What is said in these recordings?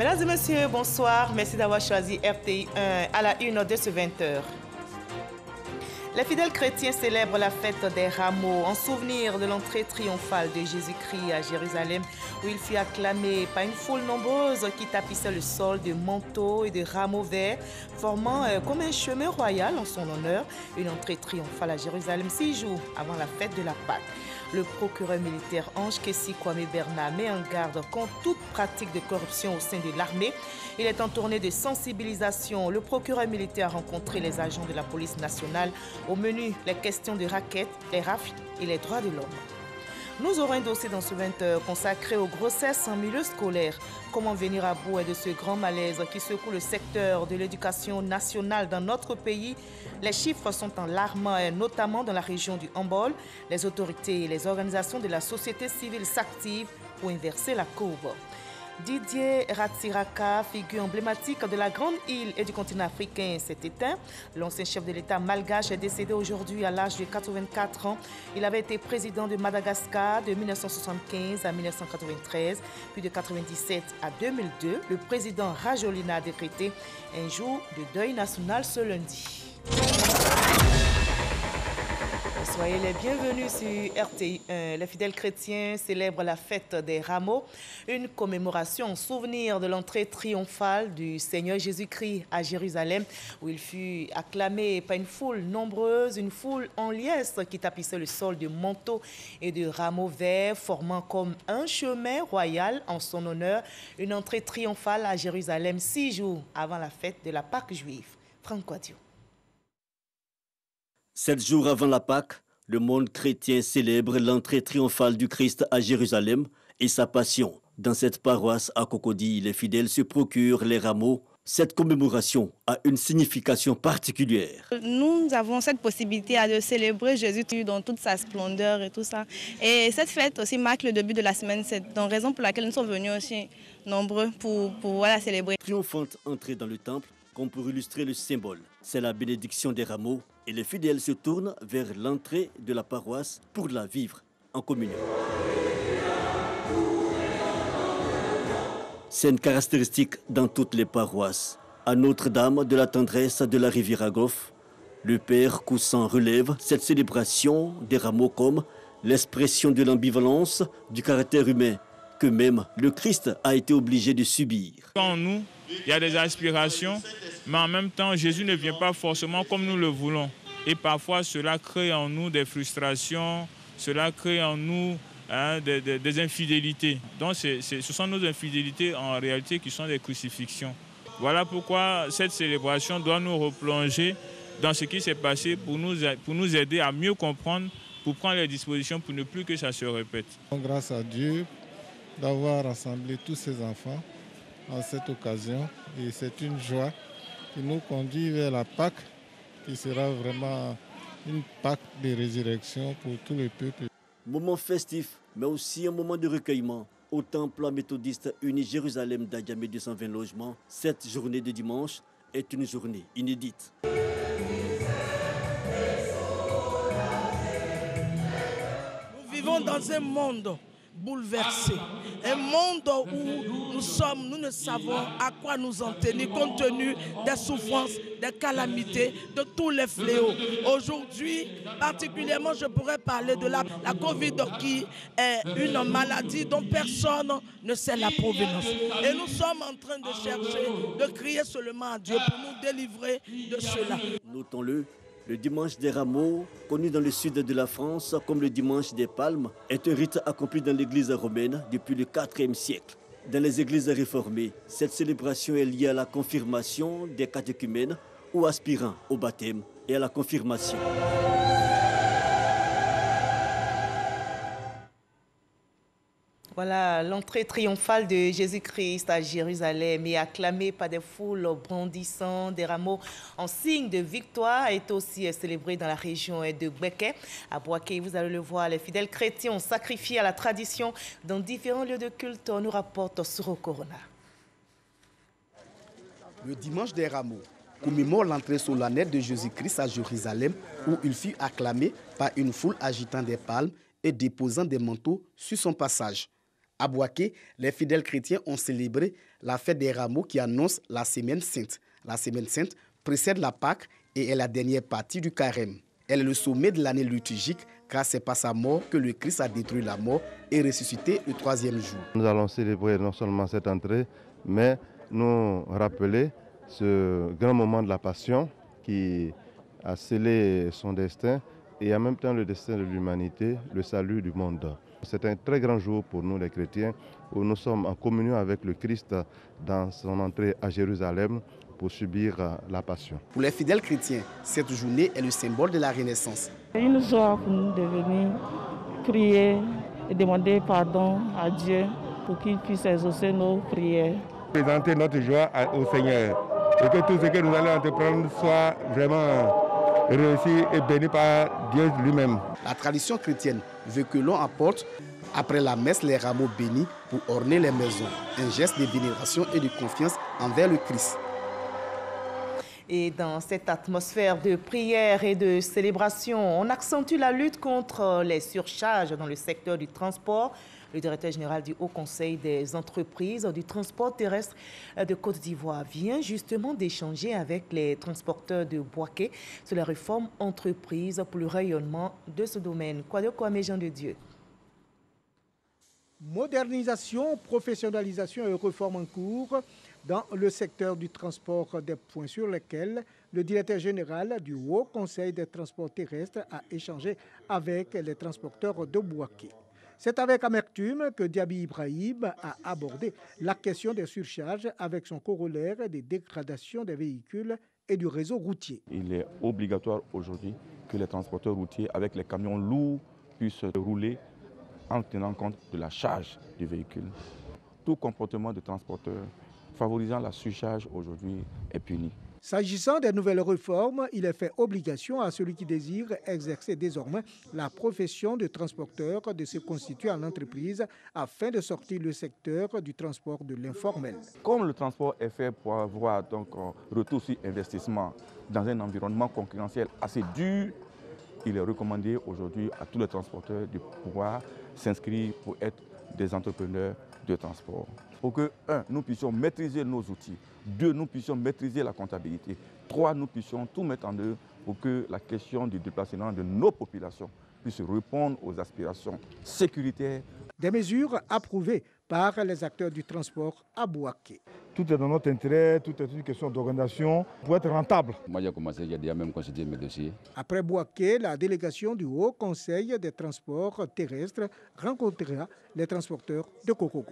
Mesdames et messieurs, bonsoir. Merci d'avoir choisi RTI 1 à la une de ce 20h. Les fidèles chrétiens célèbrent la fête des rameaux en souvenir de l'entrée triomphale de Jésus-Christ à Jérusalem, où il fut acclamé par une foule nombreuse qui tapissait le sol de manteaux et de rameaux verts, formant comme un chemin royal en son honneur, une entrée triomphale à Jérusalem 6 jours avant la fête de la Pâque. Le procureur militaire Ange Kessi Kwame Bernard met en garde contre toute pratique de corruption au sein de l'armée. Il est en tournée de sensibilisation. Le procureur militaire a rencontré les agents de la police nationale. Au menu, les questions de raquettes, les rafles et les droits de l'homme. Nous aurons un dossier dans ce 20h consacré aux grossesses en milieu scolaire. Comment venir à bout de ce grand malaise qui secoue le secteur de l'éducation nationale dans notre pays. Les chiffres sont alarmants, notamment dans la région du Humboldt. Les autorités et les organisations de la société civile s'activent pour inverser la courbe. Didier Ratsiraka, figure emblématique de la grande île et du continent africain, s'est éteint. L'ancien chef de l'État malgache est décédé aujourd'hui à l'âge de 84 ans. Il avait été président de Madagascar de 1975 à 1993, puis de 1997 à 2002. Le président Rajolina a décrété un jour de deuil national ce lundi. Soyez les bienvenus sur RTI 1. Les fidèles chrétiens célèbrent la fête des rameaux, une commémoration en souvenir de l'entrée triomphale du Seigneur Jésus-Christ à Jérusalem, où il fut acclamé par une foule nombreuse, une foule en liesse qui tapissait le sol de manteaux et de rameaux verts, formant comme un chemin royal en son honneur, une entrée triomphale à Jérusalem 6 jours avant la fête de la Pâque juive. Franck Quadio. 7 jours avant la Pâque, le monde chrétien célèbre l'entrée triomphale du Christ à Jérusalem et sa passion. Dans cette paroisse à Cocody, les fidèles se procurent les rameaux. Cette commémoration a une signification particulière. Nous avons cette possibilité de célébrer Jésus dans toute sa splendeur et tout ça. Et cette fête aussi marque le début de la semaine 7, donc raison pour laquelle nous sommes venus aussi nombreux pour la célébrer. Triomphante entrée dans le temple, comme pour illustrer le symbole. C'est la bénédiction des rameaux et les fidèles se tournent vers l'entrée de la paroisse pour la vivre en communion. Scène caractéristique dans toutes les paroisses. À Notre-Dame de la Tendresse de la Riviera Goff, le Père Coussant relève cette célébration des rameaux comme l'expression de l'ambivalence du caractère humain que même le Christ a été obligé de subir. En nous, il y a des aspirations, mais en même temps, Jésus ne vient pas forcément comme nous le voulons. Et parfois, cela crée en nous des frustrations, cela crée en nous des infidélités. Donc, ce sont nos infidélités en réalité qui sont des crucifixions. Voilà pourquoi cette célébration doit nous replonger dans ce qui s'est passé pour nous aider à mieux comprendre, pour prendre les dispositions pour ne plus que ça se répète. Grâce à Dieu d'avoir rassemblé tous ces enfants à cette occasion. Et c'est une joie qui nous conduit vers la Pâque, qui sera vraiment une Pâque de résurrection pour tout le peuple. Moment festif, mais aussi un moment de recueillement. Au temple méthodiste uni Jérusalem d'Adjamé 220 logements, cette journée de dimanche est une journée inédite. Nous vivons dans un monde bouleversé, un monde où nous ne savons à quoi nous en tenir compte tenu des souffrances, des calamités, de tous les fléaux. Aujourd'hui, particulièrement, je pourrais parler de la Covid qui est une maladie dont personne ne sait la provenance. Et nous sommes en train de chercher, de crier seulement à Dieu pour nous délivrer de cela. Notons-le. Le dimanche des rameaux, connu dans le sud de la France comme le dimanche des palmes, est un rite accompli dans l'église romaine depuis le IVe siècle. Dans les églises réformées, cette célébration est liée à la confirmation des catéchumènes ou aspirants au baptême et à la confirmation. Voilà l'entrée triomphale de Jésus-Christ à Jérusalem et acclamée par des foules brandissant des rameaux en signe de victoire est aussi célébrée dans la région de Gbeke. À Boaké, vous allez le voir, les fidèles chrétiens ont sacrifié à la tradition dans différents lieux de culte, nous rapporte Suro Corona. Le dimanche des rameaux commémore l'entrée solennelle de Jésus-Christ à Jérusalem où il fut acclamé par une foule agitant des palmes et déposant des manteaux sur son passage. À Bouaké, les fidèles chrétiens ont célébré la fête des rameaux qui annonce la Semaine Sainte. La Semaine Sainte précède la Pâque et est la dernière partie du carême. Elle est le sommet de l'année liturgique car c'est par sa mort que le Christ a détruit la mort et ressuscité le 3e jour. Nous allons célébrer non seulement cette entrée, mais nous rappeler ce grand moment de la Passion qui a scellé son destin et en même temps le destin de l'humanité, le salut du monde. C'est un très grand jour pour nous les chrétiens où nous sommes en communion avec le Christ dans son entrée à Jérusalem pour subir la Passion. Pour les fidèles chrétiens, cette journée est le symbole de la Renaissance. C'est une joie pour nous de venir prier et demander pardon à Dieu pour qu'il puisse exaucer nos prières. Présenter notre joie au Seigneur et que tout ce que nous allons entreprendre soit vraiment réussi et béni par Dieu lui-même. La tradition chrétienne veut que l'on apporte après la messe les rameaux bénis pour orner les maisons, un geste de vénération et de confiance envers le Christ. Et dans cette atmosphère de prière et de célébration, on accentue la lutte contre les surcharges dans le secteur du transport. Le directeur général du Haut Conseil des entreprises du transport terrestre de Côte d'Ivoire vient justement d'échanger avec les transporteurs de Bouaké sur la réforme entreprise pour le rayonnement de ce domaine. Kouadio Kwame, Jean de Dieu. Modernisation, professionnalisation et réforme en cours dans le secteur du transport, des points sur lesquels le directeur général du Haut Conseil des transports terrestres a échangé avec les transporteurs de Bouaké. C'est avec amertume que Diaby Ibrahim a abordé la question des surcharges avec son corollaire des dégradations des véhicules et du réseau routier. Il est obligatoire aujourd'hui que les transporteurs routiers avec les camions lourds puissent rouler en tenant compte de la charge du véhicule. Tout comportement de transporteur favorisant la surcharge aujourd'hui est puni. S'agissant des nouvelles réformes, il est fait obligation à celui qui désire exercer désormais la profession de transporteur de se constituer en entreprise afin de sortir le secteur du transport de l'informel. Comme le transport est fait pour avoir donc retour sur investissement dans un environnement concurrentiel assez dur, il est recommandé aujourd'hui à tous les transporteurs de pouvoir s'inscrire pour être des entrepreneurs de transport. Pour que, 1, nous puissions maîtriser nos outils, 2, nous puissions maîtriser la comptabilité, 3, nous puissions tout mettre en œuvre pour que la question du déplacement de nos populations puisse répondre aux aspirations sécuritaires. Des mesures approuvées par les acteurs du transport à Bouaké. Tout est dans notre intérêt, tout est une question d'organisation pour être rentable. Moi j'ai commencé, j'ai déjà même considéré mes dossiers. Après Bouaké, la délégation du Haut Conseil des transports terrestres rencontrera les transporteurs de Kokogo.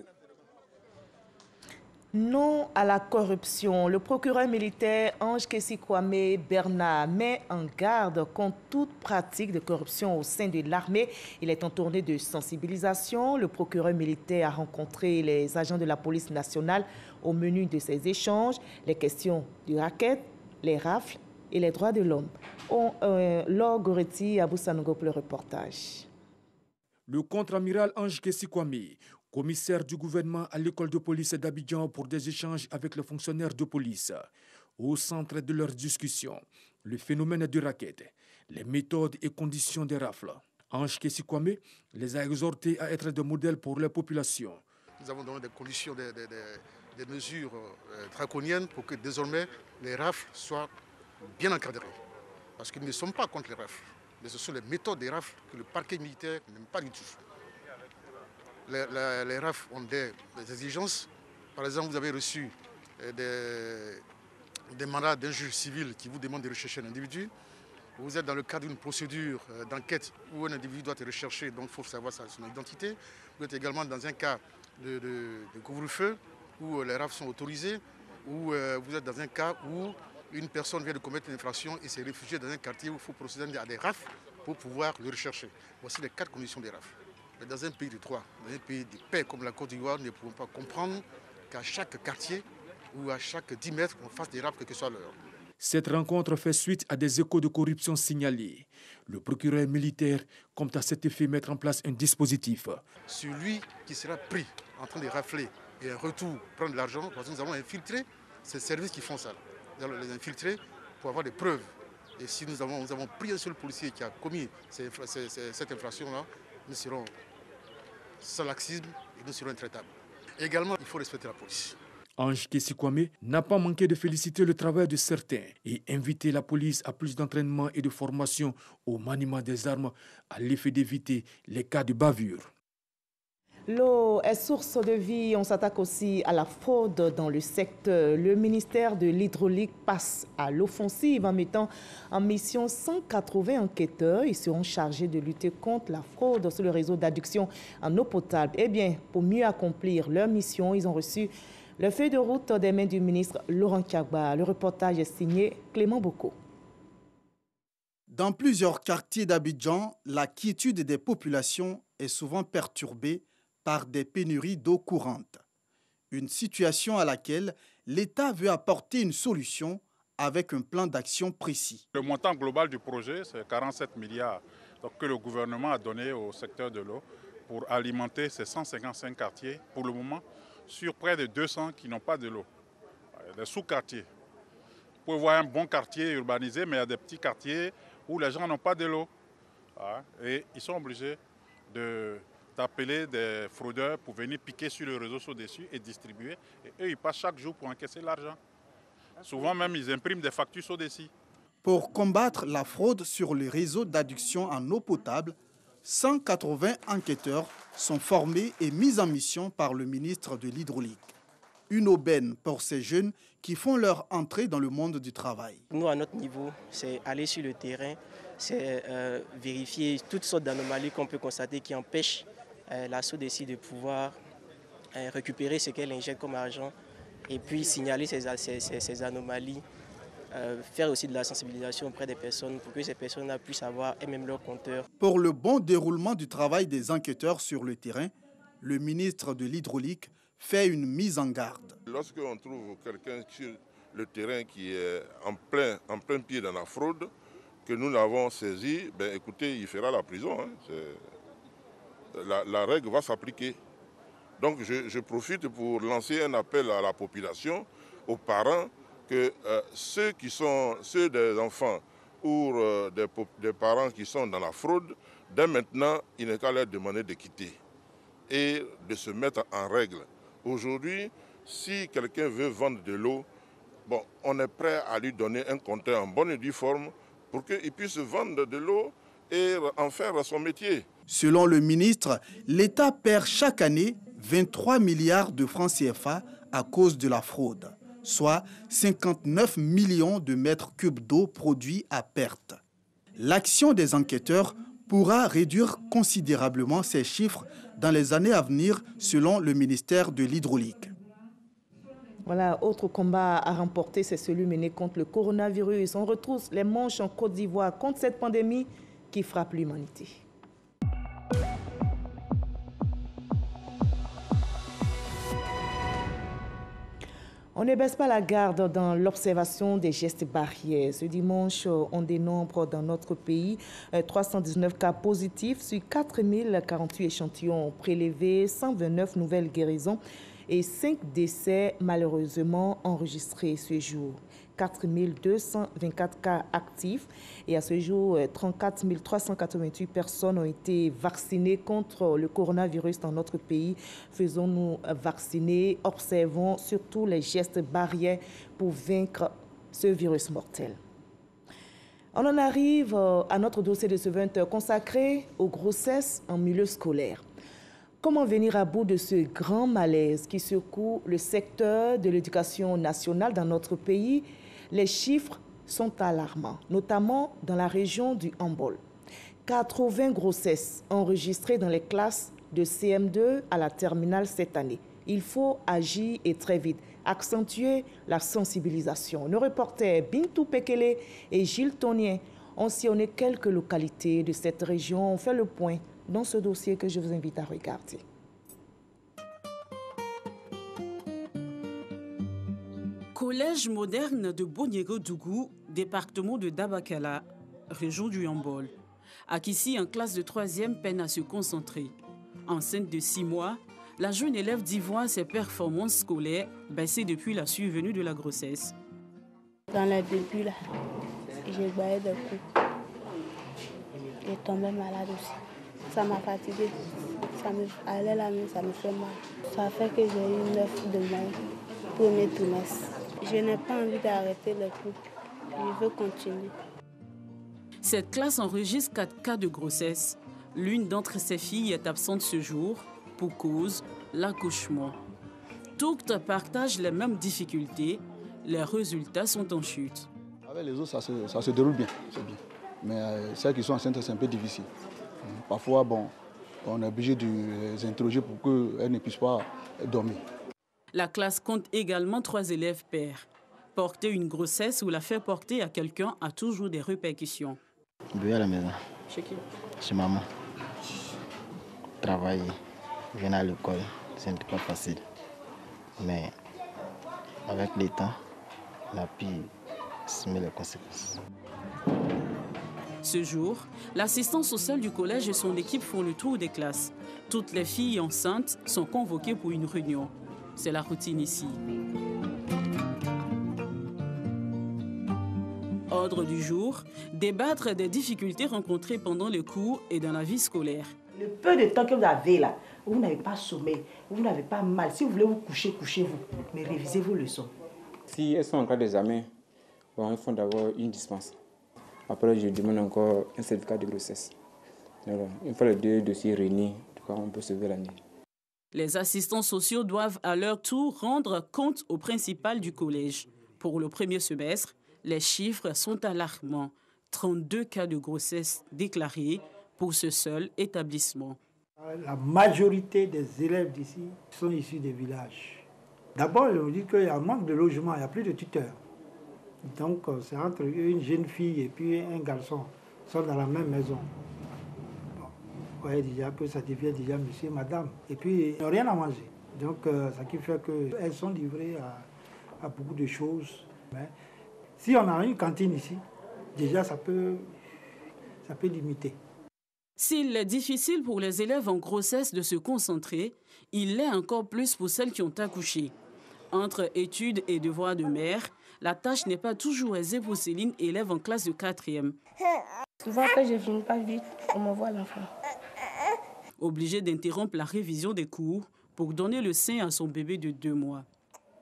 Non à la corruption. Le procureur militaire Ange Kessi Kwame Bernard met en garde contre toute pratique de corruption au sein de l'armée. Il est en tournée de sensibilisation. Le procureur militaire a rencontré les agents de la police nationale au menu de ces échanges. Les questions du racket, les rafles et les droits de l'homme. Laure Goretti, Abou Sanogo pour le reportage. Le contre-amiral Ange Kessi Kwame, commissaire du gouvernement à l'école de police d'Abidjan pour des échanges avec les fonctionnaires de police. Au centre de leur discussion, le phénomène du racket, les méthodes et conditions des rafles. Ange Kessi Kwame les a exhortés à être des modèles pour les populations. Nous avons donné des conditions, des mesures draconiennes pour que désormais les rafles soient bien encadrés. Parce que nous ne sommes pas contre les rafles, mais ce sont les méthodes des rafles que le parquet militaire n'aime pas du tout. Les RAF ont des exigences. Par exemple, vous avez reçu des mandats d'un juge civil qui vous demande de rechercher un individu. Vous êtes dans le cadre d'une procédure d'enquête où un individu doit être recherché, donc il faut savoir son identité. Vous êtes également dans un cas de couvre-feu où les RAF sont autorisés, ou vous êtes dans un cas où une personne vient de commettre une infraction et s'est réfugiée dans un quartier où il faut procéder à des RAF pour pouvoir le rechercher. Voici les 4 conditions des RAF. Mais dans un pays de droit, dans un pays de paix comme la Côte d'Ivoire, nous ne pouvons pas comprendre qu'à chaque quartier ou à chaque 10 mètres, on fasse des rafles, quelle que soit l'heure. Cette rencontre fait suite à des échos de corruption signalés. Le procureur militaire compte à cet effet mettre en place un dispositif. Celui qui sera pris en train de rafler et en retour prendre de l'argent, parce que nous avons infiltré ces services qui font ça. Nous allons les infiltrer pour avoir des preuves. Et si nous avons pris un seul policier qui a commis cette infraction-là, nous serons sans laxisme, et nous serons intraitables. Également, il faut respecter la police. Ange Kessikwame n'a pas manqué de féliciter le travail de certains et inviter la police à plus d'entraînement et de formation au maniement des armes à l'effet d'éviter les cas de bavure. L'eau est source de vie. On s'attaque aussi à la fraude dans le secteur. Le ministère de l'Hydraulique passe à l'offensive en mettant en mission 180 enquêteurs. Ils seront chargés de lutter contre la fraude sur le réseau d'adduction en eau potable. Eh bien, pour mieux accomplir leur mission, ils ont reçu le feuille de route des mains du ministre Laurent Kagba. Le reportage est signé Clément Boko. Dans plusieurs quartiers d'Abidjan, la quiétude des populations est souvent perturbée par des pénuries d'eau courante. Une situation à laquelle l'État veut apporter une solution avec un plan d'action précis. Le montant global du projet, c'est 47 milliards que le gouvernement a donné au secteur de l'eau pour alimenter ces 155 quartiers, pour le moment, sur près de 200 qui n'ont pas de l'eau. Des sous-quartiers. Vous pouvez voir un bon quartier urbanisé, mais il y a des petits quartiers où les gens n'ont pas de l'eau. Et ils sont obligés d'appeler des fraudeurs pour venir piquer sur le réseau SODECU et distribuer. Et eux, ils passent chaque jour pour encaisser l'argent. Souvent même, ils impriment des factures SODECU. Pour combattre la fraude sur les réseaux d'adduction en eau potable, 180 enquêteurs sont formés et mis en mission par le ministre de l'Hydraulique. Une aubaine pour ces jeunes qui font leur entrée dans le monde du travail. Nous, à notre niveau, c'est aller sur le terrain, c'est vérifier toutes sortes d'anomalies qu'on peut constater qui empêchent la SODECU de pouvoir récupérer ce qu'elle injecte comme argent et puis signaler ces anomalies, faire aussi de la sensibilisation auprès des personnes pour que ces personnes puissent avoir elles-mêmes leur compteur. Pour le bon déroulement du travail des enquêteurs sur le terrain, le ministre de l'Hydraulique fait une mise en garde. Lorsqu'on trouve quelqu'un sur le terrain qui est en plein pied dans la fraude, que nous l'avons saisi, ben écoutez, il fera la prison. La règle va s'appliquer. Donc je profite pour lancer un appel à la population, aux parents, que ceux des enfants ou des parents qui sont dans la fraude, dès maintenant, il n'est qu'à leur demander de quitter et de se mettre en règle. Aujourd'hui, si quelqu'un veut vendre de l'eau, bon, on est prêt à lui donner un compteur en bonne et due forme pour qu'il puisse vendre de l'eau et en faire son métier. Selon le ministre, l'État perd chaque année 23 milliards de francs CFA à cause de la fraude, soit 59 millions de mètres cubes d'eau produits à perte. L'action des enquêteurs pourra réduire considérablement ces chiffres dans les années à venir, selon le ministère de l'Hydraulique. Voilà, autre combat à remporter, c'est celui mené contre le coronavirus. On retrousse les manches en Côte d'Ivoire contre cette pandémie qui frappe l'humanité. On ne baisse pas la garde dans l'observation des gestes barrières. Ce dimanche, on dénombre dans notre pays 319 cas positifs sur 4048 échantillons prélevés, 129 nouvelles guérisons et 5 décès malheureusement enregistrés ce jour. 4224 cas actifs et à ce jour, 34 388 personnes ont été vaccinées contre le coronavirus dans notre pays. Faisons-nous vacciner, observons surtout les gestes barrières pour vaincre ce virus mortel. On en arrive à notre dossier de ce 20h consacré aux grossesses en milieu scolaire. Comment venir à bout de ce grand malaise qui secoue le secteur de l'éducation nationale dans notre pays? Les chiffres sont alarmants, notamment dans la région du Hambol. 80 grossesses enregistrées dans les classes de CM2 à la terminale cette année. Il faut agir et très vite, accentuer la sensibilisation. Nos reporters Bintou Pekele et Gilles Tonien ont sillonné quelques localités de cette région. On fait le point dans ce dossier que je vous invite à regarder. Collège moderne de Bonyego-Dougou, département de Dabakala, région du Hambol. Akissi, en classe de 3e, peine à se concentrer. Enceinte de 6 mois, la jeune élève dit voir ses performances scolaires baisser depuis la survenue de la grossesse. Dans le début, là, j'ai baillé des coups. J'ai tombé malade aussi. Ça m'a fatiguée. Aller la nuit, ça me fait mal. Ça fait que j'ai eu 9 de mon premier trimestre. Je n'ai pas envie d'arrêter le cours. Je veux continuer. Cette classe enregistre 4 cas de grossesse. L'une d'entre ces filles est absente ce jour pour cause l'accouchement. Toutes partagent les mêmes difficultés. Les résultats sont en chute. Avec les autres, ça se déroule bien, c'est bien. Mais celles qui sont enceintes, c'est un peu difficile. Parfois, bon, on est obligé de les interroger pour qu'elles ne puissent pas dormir. La classe compte également 3 élèves pères. Porter une grossesse ou la faire porter à quelqu'un a toujours des répercussions. Bébé à la maison. Chez qui? Chez maman. Travailler, venir à l'école, ce n'était pas facile. Mais avec le temps, on a pu assumer les conséquences. Ce jour, l'assistant social du collège et son équipe font le tour des classes. Toutes les filles enceintes sont convoquées pour une réunion. C'est la routine ici. Ordre du jour, débattre des difficultés rencontrées pendant les cours et dans la vie scolaire. Le peu de temps que vous avez là, vous n'avez pas sommeil, vous n'avez pas mal. Si vous voulez vous coucher, couchez-vous. Mais révisez vos leçons. Si elles sont en cas d'examen, bon, il faut d'abord une dispense. Après, je demande encore un certificat de grossesse. Alors, une fois les 2 dossiers réunis, on peut sauver l'année. Les assistants sociaux doivent à leur tour rendre compte au principal du collège. Pour le premier semestre, les chiffres sont alarmants. 32 cas de grossesse déclarés pour ce seul établissement. La majorité des élèves d'ici sont issus des villages. D'abord, je vous dis qu'il y a un manque de logement, il n'y a plus de tuteurs. Donc, c'est entre une jeune fille et puis un garçon qui sont dans la même maison. Bon, vous voyez déjà que ça devient déjà monsieur, madame. Et puis, ils n'ont rien à manger. Donc, ça qui fait qu'elles sont livrées à beaucoup de choses. Mais si on a une cantine ici, déjà, ça peut limiter. S'il est difficile pour les élèves en grossesse de se concentrer, il l'est encore plus pour celles qui ont accouché. Entre études et devoirs de mère, la tâche n'est pas toujours aisée pour Céline, élève en classe de 4e. Souvent que je ne finis pas vite, on m'envoie l'enfant. Obligée d'interrompre la révision des cours pour donner le sein à son bébé de 2 mois.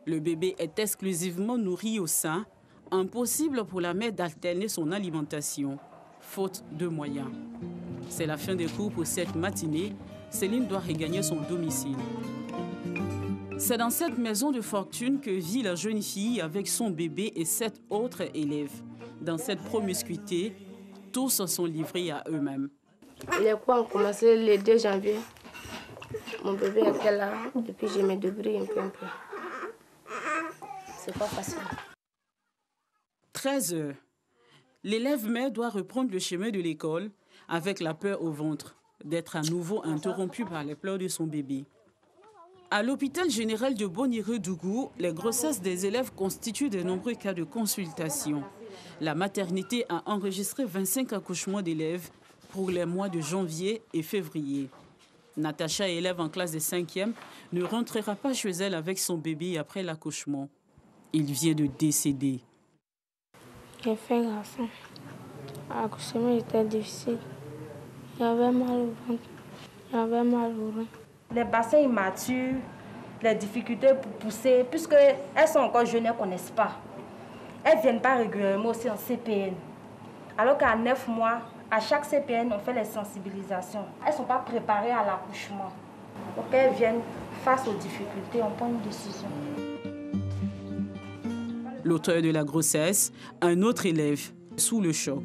Le bébé est exclusivement nourri au sein. Impossible pour la mère d'alterner son alimentation, faute de moyens. C'est la fin des cours pour cette matinée. Céline doit regagner son domicile. C'est dans cette maison de fortune que vit la jeune fille avec son bébé et 7 autres élèves. Dans cette promiscuité, tous sont livrés à eux-mêmes. Les cours ont commencé le 2 janvier. Mon bébé était là et puis je me débrouille un peu. C'est pas facile. 13 heures. L'élève mère doit reprendre le chemin de l'école avec la peur au ventre d'être à nouveau interrompu par les pleurs de son bébé. À l'hôpital général de Bonniré-Dougou, les grossesses des élèves constituent de nombreux cas de consultation. La maternité a enregistré 25 accouchements d'élèves pour les mois de janvier et février. Natacha, élève en classe de 5e, ne rentrera pas chez elle avec son bébé après l'accouchement. Il vient de décéder. J'ai fait un garçon. L'accouchement était difficile. J'avais mal au ventre, j'avais mal au rein. Les bassins immatures, les difficultés pour pousser, puisqu'elles sont encore jeunes, elles ne connaissent pas. Elles ne viennent pas régulièrement aussi en CPN. Alors qu'à 9 mois, à chaque CPN, on fait les sensibilisations. Elles ne sont pas préparées à l'accouchement. Donc elles viennent face aux difficultés, on prend une décision. L'auteur de la grossesse, un autre élève, sous le choc.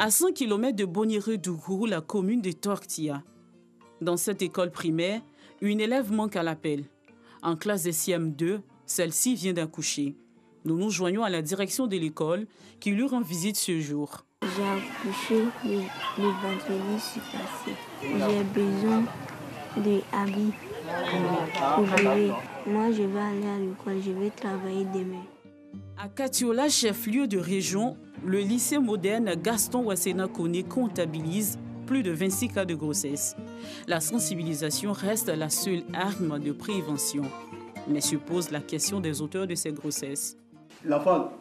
À 100 km de Bonniré-Dougou, la commune de Tortilla. Dans cette école primaire, une élève manque à l'appel. En classe de CM2, celle-ci vient d'accoucher. Nous nous joignons à la direction de l'école qui lui rend visite ce jour. J'ai accouché le vendredi ci passé. J'ai besoin d'habits pour bébé. Moi, je vais aller à l'école, je vais travailler demain. À Katiola, chef-lieu de région, le lycée moderne Gaston Ouassena Koné comptabilise plus de 26 cas de grossesse. La sensibilisation reste la seule arme de prévention. Mais se pose la question des auteurs de ces grossesses. L'enfant,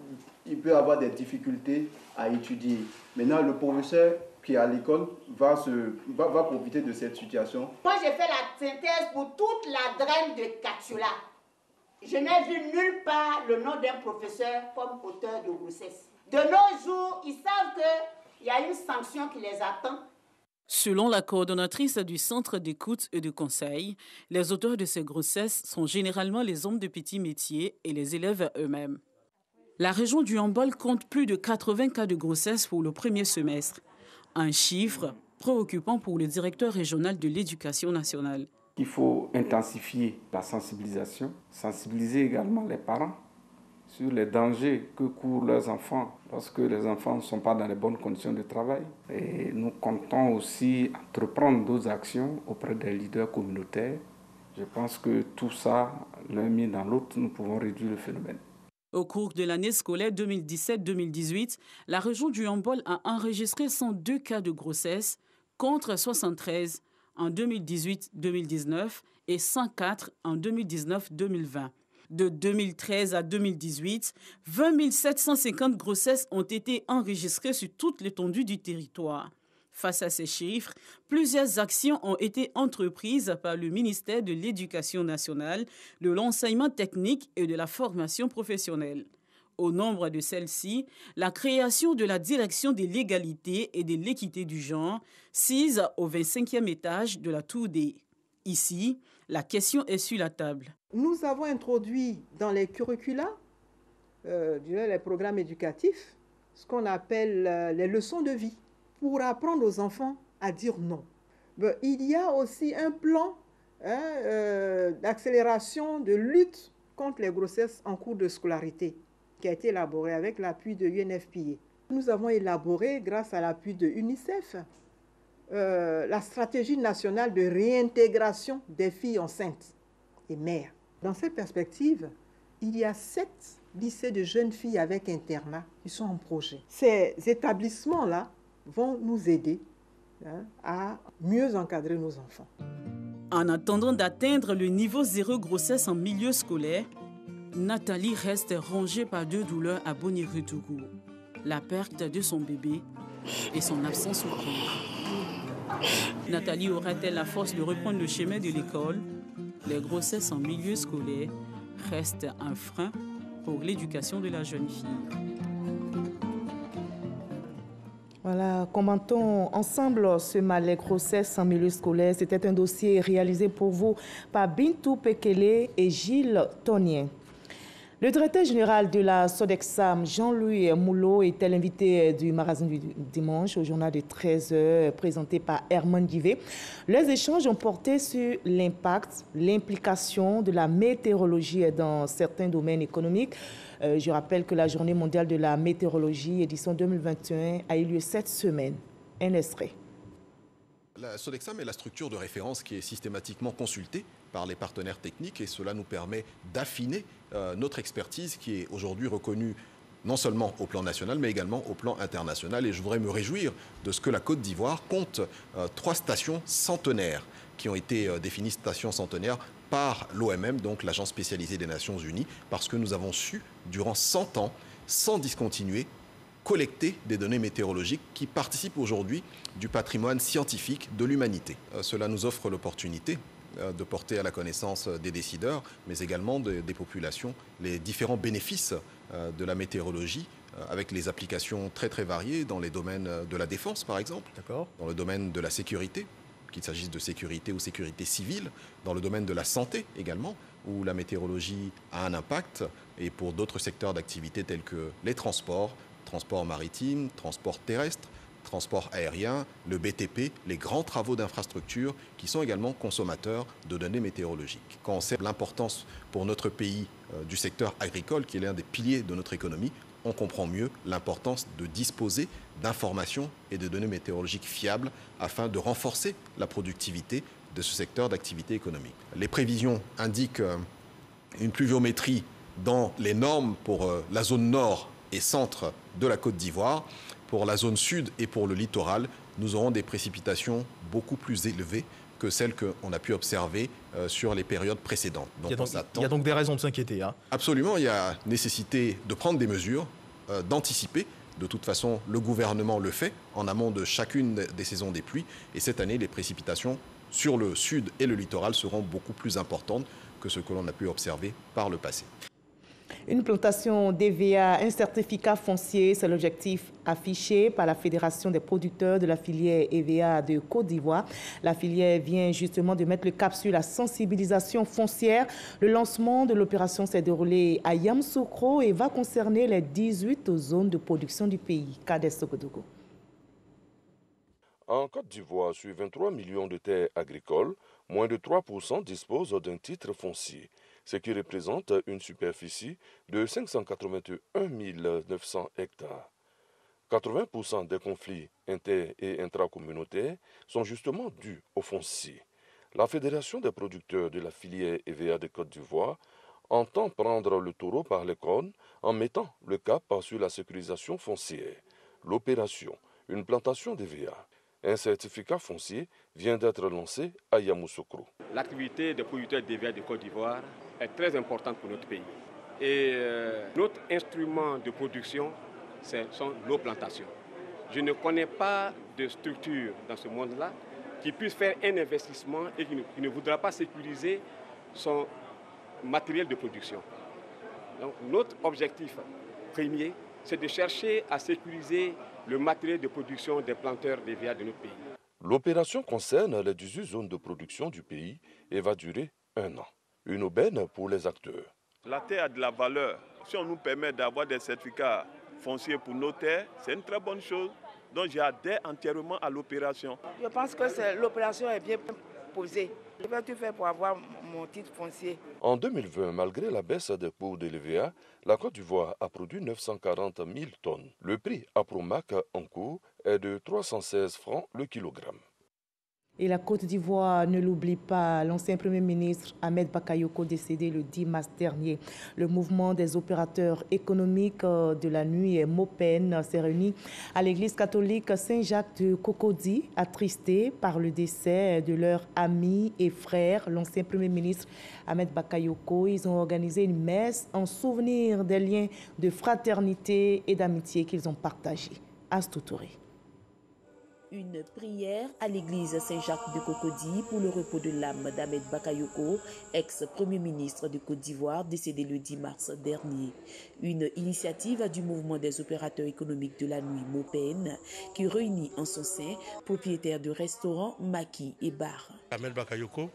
il peut avoir des difficultés à étudier. Maintenant, le professeur qui est à l'école va profiter de cette situation? Moi, j'ai fait la synthèse pour toute la draine de Katiola. Je n'ai vu nulle part le nom d'un professeur comme auteur de grossesse. De nos jours, ils savent qu'il y a une sanction qui les attend. Selon la coordonnatrice du Centre d'écoute et de conseil, les auteurs de ces grossesses sont généralement les hommes de petits métiers et les élèves eux-mêmes. La région du Yambol compte plus de 80 cas de grossesse pour le premier semestre. Un chiffre préoccupant pour le directeur régional de l'éducation nationale. Il faut intensifier la sensibilisation, sensibiliser également les parents sur les dangers que courent leurs enfants lorsque les enfants ne sont pas dans les bonnes conditions de travail. Et nous comptons aussi entreprendre d'autres actions auprès des leaders communautaires. Je pense que tout ça, l'un mis dans l'autre, nous pouvons réduire le phénomène. Au cours de l'année scolaire 2017-2018, la région du Yambol a enregistré 102 cas de grossesse contre 73 en 2018-2019 et 104 en 2019-2020. De 2013 à 2018, 20 750 grossesses ont été enregistrées sur toute l'étendue du territoire. Face à ces chiffres, plusieurs actions ont été entreprises par le ministère de l'Éducation nationale, de l'enseignement technique et de la formation professionnelle. Au nombre de celles-ci, la création de la direction de l'égalité et de l'équité du genre, sise au 25e étage de la Tour D. Ici, la question est sur la table. Nous avons introduit dans les curricula, les programmes éducatifs, ce qu'on appelle les leçons de vie, pour apprendre aux enfants à dire non. Il y a aussi un plan d'accélération de lutte contre les grossesses en cours de scolarité qui a été élaboré avec l'appui de UNFPA. Nous avons élaboré, grâce à l'appui de UNICEF, la stratégie nationale de réintégration des filles enceintes et mères. Dans cette perspective, il y a 7 lycées de jeunes filles avec internat qui sont en projet. Ces établissements-là vont nous aider à mieux encadrer nos enfants. En attendant d'atteindre le niveau 0 grossesse en milieu scolaire, Nathalie reste rongée par 2 douleurs à Bonirutougou, la perte de son bébé et son absence au cours. Nathalie aura-t-elle la force de reprendre le chemin de l'école? Les grossesses en milieu scolaire restent un frein pour l'éducation de la jeune fille. Voilà, commentons ensemble ce malaise grossesse en milieu scolaire. C'était un dossier réalisé pour vous par Bintou Pekele et Gilles Tonien. Le directeur général de la Sodexam, Jean-Louis Moulot, était l'invité du magazine du dimanche au journal de 13h présenté par Herman Divé. Les échanges ont porté sur l'impact, l'implication de la météorologie dans certains domaines économiques. Je rappelle que la Journée mondiale de la météorologie, édition 2021, a eu lieu cette semaine. Un extrait. La Sodexam est la structure de référence qui est systématiquement consultée par les partenaires techniques et cela nous permet d'affiner notre expertise qui est aujourd'hui reconnue non seulement au plan national mais également au plan international. Et je voudrais me réjouir de ce que la Côte d'Ivoire compte 3 stations centenaires qui ont été définies stations centenaires par l'OMM, donc l'Agence spécialisée des Nations Unies, parce que nous avons su, durant 100 ans, sans discontinuer, collecter des données météorologiques qui participent aujourd'hui du patrimoine scientifique de l'humanité. Cela nous offre l'opportunité de porter à la connaissance des décideurs, mais également des populations, les différents bénéfices de la météorologie, avec les applications très très variées dans les domaines de la défense par exemple, dans le domaine de la sécurité, qu'il s'agisse de sécurité ou sécurité civile, dans le domaine de la santé également, où la météorologie a un impact, et pour d'autres secteurs d'activité tels que les transports, transport maritime, transport terrestre, transport aérien, le BTP, les grands travaux d'infrastructure qui sont également consommateurs de données météorologiques. Quand on sait l'importance pour notre pays du secteur agricole, qui est l'un des piliers de notre économie, on comprend mieux l'importance de disposer d'informations et de données météorologiques fiables afin de renforcer la productivité de ce secteur d'activité économique. Les prévisions indiquent une pluviométrie dans les normes pour la zone nord et centre de la Côte d'Ivoire. Pour la zone sud et pour le littoral, nous aurons des précipitations beaucoup plus élevées que celles qu'on a pu observer sur les périodes précédentes. Donc il y a donc des raisons de s'inquiéter. Hein. Absolument, il y a nécessité de prendre des mesures, d'anticiper De toute façon, le gouvernement le fait en amont de chacune des saisons des pluies. Et cette année, les précipitations sur le sud et le littoral seront beaucoup plus importantes que ce que l'on a pu observer par le passé. Une plantation d'EVA, un certificat foncier, c'est l'objectif affiché par la Fédération des producteurs de la filière EVA de Côte d'Ivoire. La filière vient justement de mettre le cap sur la sensibilisation foncière. Le lancement de l'opération s'est déroulé à Yamoussoukro et va concerner les 18 zones de production du pays. Kades Sokodogo. En Côte d'Ivoire, sur 23 millions de terres agricoles, moins de 3% disposent d'un titre foncier, ce qui représente une superficie de 581 900 hectares. 80% des conflits inter- et intracommunautaires sont justement dus au foncier. La Fédération des producteurs de la filière EVA de Côte d'Ivoire entend prendre le taureau par les cornes en mettant le cap sur la sécurisation foncière. L'opération, une plantation d'EVA. Un certificat foncier vient d'être lancé à Yamoussoukro. L'activité des producteurs d'EVA de Côte d'Ivoire est très importante pour notre pays. Et notre instrument de production, ce sont nos plantations. Je ne connais pas de structure dans ce monde-là qui puisse faire un investissement et qui ne voudra pas sécuriser son matériel de production. Donc, notre objectif premier, c'est de chercher à sécuriser le matériel de production des planteurs d'EVA de notre pays. L'opération concerne les 18 zones de production du pays et va durer 1 an. Une aubaine pour les acteurs. La terre a de la valeur. Si on nous permet d'avoir des certificats fonciers pour nos terres, c'est une très bonne chose. Donc j'adhère entièrement à l'opération. Je pense que l'opération est bien posée. Je vais tout faire pour avoir mon titre foncier. En 2020, malgré la baisse des cours de l'EVA, la Côte d'Ivoire a produit 940 000 tonnes. Le prix à Promac en cours est de 316 francs le kilogramme. Et la Côte d'Ivoire ne l'oublie pas, l'ancien Premier ministre Ahmed Bakayoko décédé le 10 mars dernier. Le mouvement des opérateurs économiques de la nuit MOPEN s'est réuni à l'église catholique Saint-Jacques de Cocody, attristé par le décès de leur ami et frère, l'ancien Premier ministre Ahmed Bakayoko. Ils ont organisé une messe en souvenir des liens de fraternité et d'amitié qu'ils ont partagés. Astou Touré. Une prière à l'église Saint-Jacques de Cocody pour le repos de l'âme d'Ahmed Bakayoko, ex-premier ministre de Côte d'Ivoire, décédé le 10 mars dernier. Une initiative du mouvement des opérateurs économiques de la nuit MOPEN qui réunit en son sein propriétaires de restaurants, maquis et bars. Ahmed Bakayoko,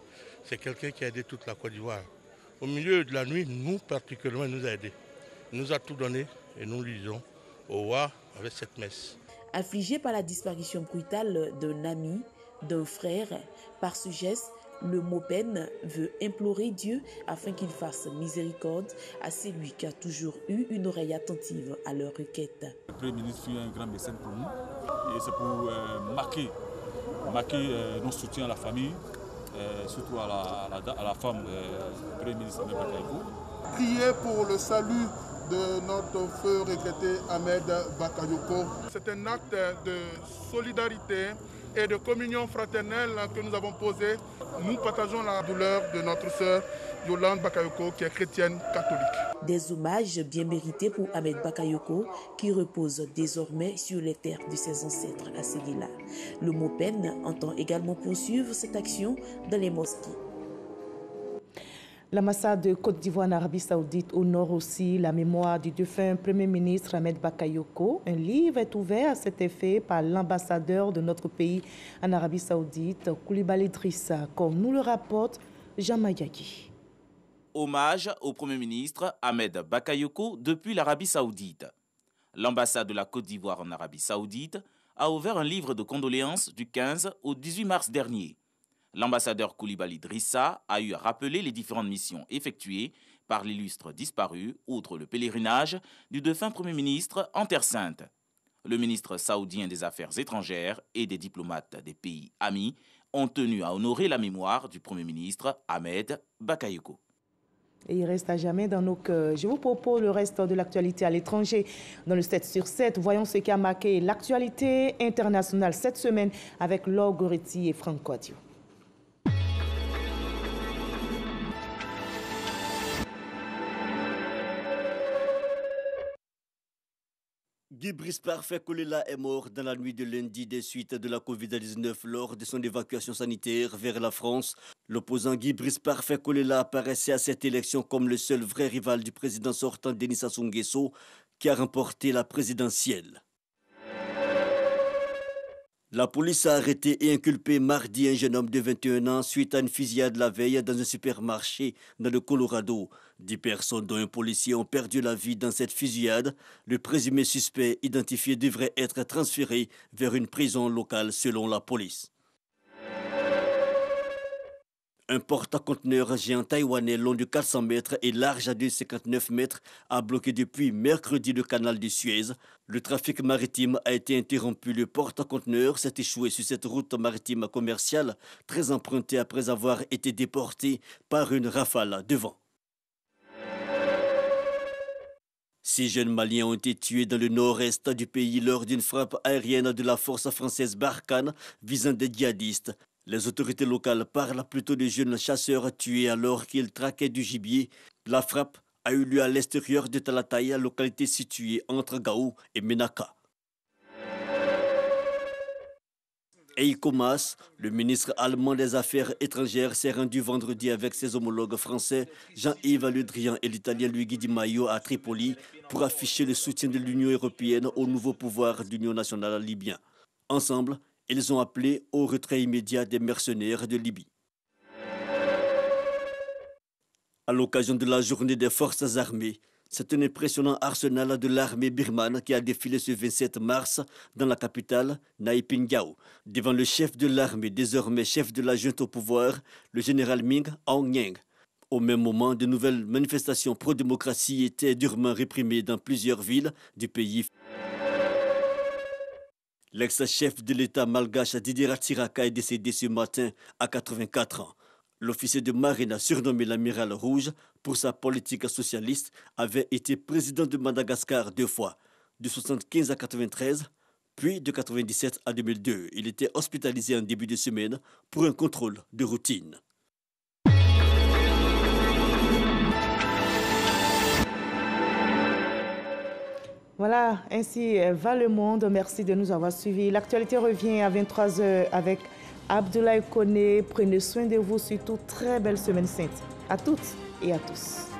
c'est quelqu'un qui a aidé toute la Côte d'Ivoire. Au milieu de la nuit, nous particulièrement, il nous a aidés. Il nous a tout donné et nous lui disons au revoir avec cette messe. Affligé par la disparition brutale d'un ami, d'un frère, par ce geste, le MOPEN veut implorer Dieu afin qu'il fasse miséricorde à celui qui a toujours eu une oreille attentive à leurs requêtes. Le Premier ministre fut un grand mécène pour nous et c'est pour marquer nos soutiens à la famille, surtout à la femme du Premier ministre Ahmed Bakayoko. Prier pour le salut de notre feu regretté Ahmed Bakayoko. C'est un acte de solidarité et de communion fraternelle que nous avons posé. Nous partageons la douleur de notre sœur Yolande Bakayoko qui est chrétienne catholique. Des hommages bien mérités pour Ahmed Bakayoko qui repose désormais sur les terres de ses ancêtres à Séguéla. Le MOPEN entend également poursuivre cette action dans les mosquées. L'ambassade de Côte d'Ivoire en Arabie Saoudite honore aussi la mémoire du défunt Premier ministre Ahmed Bakayoko. Un livre est ouvert à cet effet par l'ambassadeur de notre pays en Arabie Saoudite, Koulibaly Drissa, comme nous le rapporte Jean Mayaki. Hommage au Premier ministre Ahmed Bakayoko depuis l'Arabie Saoudite. L'ambassade de la Côte d'Ivoire en Arabie Saoudite a ouvert un livre de condoléances du 15 au 18 mars dernier. L'ambassadeur Koulibaly Drissa a eu à rappeler les différentes missions effectuées par l'illustre disparu, outre le pèlerinage du défunt Premier ministre en Terre Sainte. Le ministre saoudien des Affaires étrangères et des diplomates des pays amis ont tenu à honorer la mémoire du Premier ministre Ahmed Bakayoko. Et il reste à jamais dans nos cœurs. Je vous propose le reste de l'actualité à l'étranger. Dans le 7 sur 7, voyons ce qui a marqué l'actualité internationale cette semaine avec Laure Goretti et Franck Quadio. Guy Brice Parfait Kolela est mort dans la nuit de lundi des suites de la Covid-19 lors de son évacuation sanitaire vers la France. L'opposant Guy Brice Parfait Kolela apparaissait à cette élection comme le seul vrai rival du président sortant Denis Sassou Nguesso qui a remporté la présidentielle. La police a arrêté et inculpé mardi un jeune homme de 21 ans suite à une fusillade la veille dans un supermarché dans le Colorado. 10 personnes, dont un policier, ont perdu la vie dans cette fusillade. Le présumé suspect identifié devrait être transféré vers une prison locale selon la police. Un porte-conteneur géant taïwanais long de 400 mètres et large à 259 mètres a bloqué depuis mercredi le canal de Suez. Le trafic maritime a été interrompu. Le porte-conteneur s'est échoué sur cette route maritime commerciale très empruntée après avoir été déporté par une rafale de vent. 6 jeunes Maliens ont été tués dans le nord-est du pays lors d'une frappe aérienne de la force française Barkhane visant des djihadistes. Les autorités locales parlent plutôt de jeunes chasseurs tués alors qu'ils traquaient du gibier. La frappe a eu lieu à l'extérieur de Talataya, localité située entre Gao et Menaka. Heiko Maas, le ministre allemand des Affaires étrangères, s'est rendu vendredi avec ses homologues français Jean-Yves Le Drian et l'Italien Luigi Di Maio à Tripoli pour afficher le soutien de l'Union européenne au nouveau pouvoir d'union nationale libyen. Ensemble, ils ont appelé au retrait immédiat des mercenaires de Libye. À l'occasion de la journée des forces armées, c'est un impressionnant arsenal de l'armée birmane qui a défilé ce 27 mars dans la capitale, Naypyidaw, devant le chef de l'armée, désormais chef de la junte au pouvoir, le général Min Aung Hlaing. Au même moment, de nouvelles manifestations pro-démocratie étaient durement réprimées dans plusieurs villes du pays. L'ex-chef de l'État malgache Didier Ratsiraka est décédé ce matin à 84 ans. L'officier de marine surnommé l'amiral rouge pour sa politique socialiste avait été président de Madagascar 2 fois, de 1975 à 1993, puis de 1997 à 2002. Il était hospitalisé en début de semaine pour un contrôle de routine. Voilà, ainsi va le monde. Merci de nous avoir suivis. L'actualité revient à 23 h avec Abdoulaye Koné. Prenez soin de vous, surtout très belle semaine sainte. À toutes et à tous.